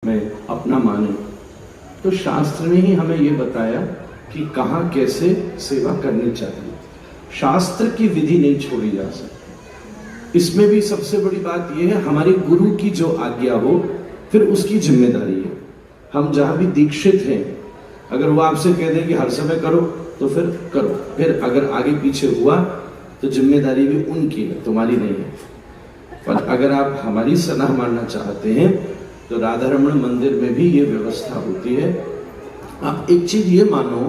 में अपना माने, तो शास्त्र ने ही हमें ये बताया कि कहाँ कैसे सेवा करनी चाहिए। शास्त्र की विधि नहीं छोड़ी जा सकती। इसमें भी सबसे बड़ी बात यह है, हमारे गुरु की जो आज्ञा हो फिर उसकी जिम्मेदारी है। हम जहां भी दीक्षित हैं, अगर वो आपसे कह दें कि हर समय करो तो फिर करो, फिर अगर आगे पीछे हुआ तो जिम्मेदारी भी उनकी है, तुम्हारी नहीं है। पर अगर आप हमारी सलाह मानना चाहते हैं तो राधा रमण मंदिर में भी ये व्यवस्था होती है। आप एक चीज ये मानो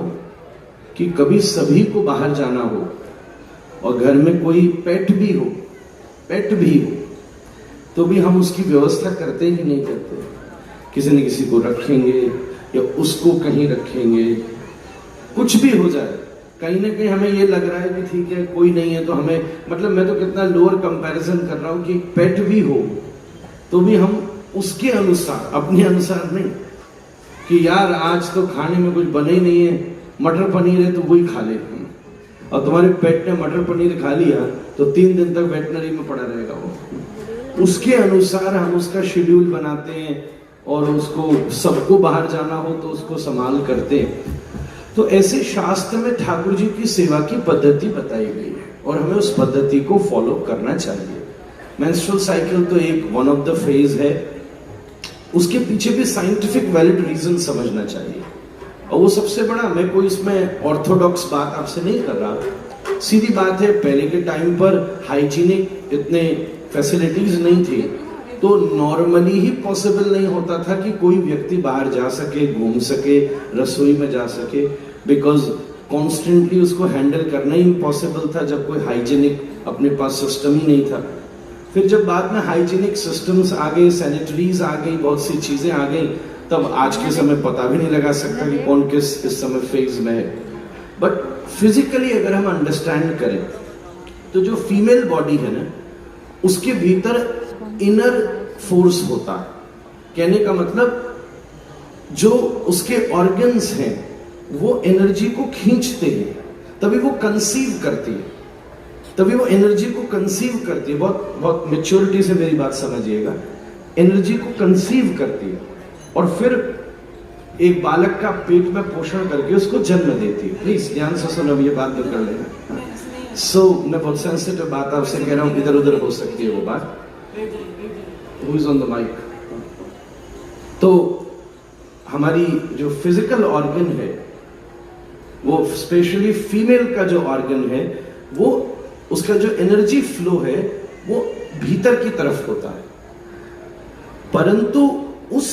कि कभी सभी को बाहर जाना हो और घर में कोई पेट भी हो तो भी हम उसकी व्यवस्था करते ही नहीं करते। किसी न किसी को रखेंगे या उसको कहीं रखेंगे, कुछ भी हो जाए, कहीं ना कहीं हमें ये लग रहा है कि ठीक है कोई नहीं है तो हमें, मतलब मैं तो कितना लोअर कंपैरिजन कर रहा हूं कि पेट भी हो तो भी हम उसके अनुसार, अपने अनुसार नहीं कि यार आज तो खाने में कुछ बने ही नहीं है, मटर पनीर है तो वही खा ले। और तुम्हारे पेट ने मटर पनीर खा लिया तो 3 दिन तक वेटनरी में पड़ा रहेगा वो। उसके अनुसार हम उसका शेड्यूल बनाते हैं और उसको, सबको बाहर जाना हो तो उसको संभाल करते हैं। तो ऐसे शास्त्र में ठाकुर जी की सेवा की पद्धति बताई गई है और हमें उस पद्धति को फॉलो करना चाहिए। मेंस्ट्रुअल साइकिल तो एक वन ऑफ द फेज है, उसके पीछे भी साइंटिफिक वैलिड रीजन समझना चाहिए। और वो सबसे बड़ा, मैं कोई इसमें ऑर्थोडॉक्स बात आपसे नहीं कर रहा, सीधी बात है, पहले के टाइम पर हाइजीनिक इतने फैसिलिटीज नहीं थी तो नॉर्मली ही पॉसिबल नहीं होता था कि कोई व्यक्ति बाहर जा सके, घूम सके, रसोई में जा सके, बिकॉज कॉन्स्टेंटली उसको हैंडल करना ही इम्पॉसिबल था जब कोई हाइजीनिक अपने पास सिस्टम ही नहीं था। फिर जब बाद में हाइजीनिक सिस्टम्स आ गए, सैनिटरीज आ गई, बहुत सी चीजें आ गई, तब आज के समय पता भी नहीं लगा सकता कि कौन किस इस समय फेज में है। बट फिजिकली अगर हम अंडरस्टैंड करें तो जो फीमेल बॉडी है ना, उसके भीतर इनर फोर्स होता है। कहने का मतलब जो उसके ऑर्गन्स हैं वो एनर्जी को खींचते हैं, तभी वो कंसीव करती है, तभी वो एनर्जी को कंसीव करती है। बहुत बहुत मैच्योरिटी से मेरी बात समझिएगा, एनर्जी को कंसीव करती है और फिर एक बालक का पेट में पोषण करके उसको जन्म देती है। प्लीज ध्यान से सुनो, ये बात कर लेना। मैं बहुत सेंसिटिव बात आपसे कह रहा हूं, इधर उधर हो सकती है वो बात। Who is on the mic? तो हमारी जो फिजिकल ऑर्गन है, वो स्पेशली फीमेल का जो ऑर्गन है, वो उसका जो एनर्जी फ्लो है वो भीतर की तरफ होता है। परंतु उस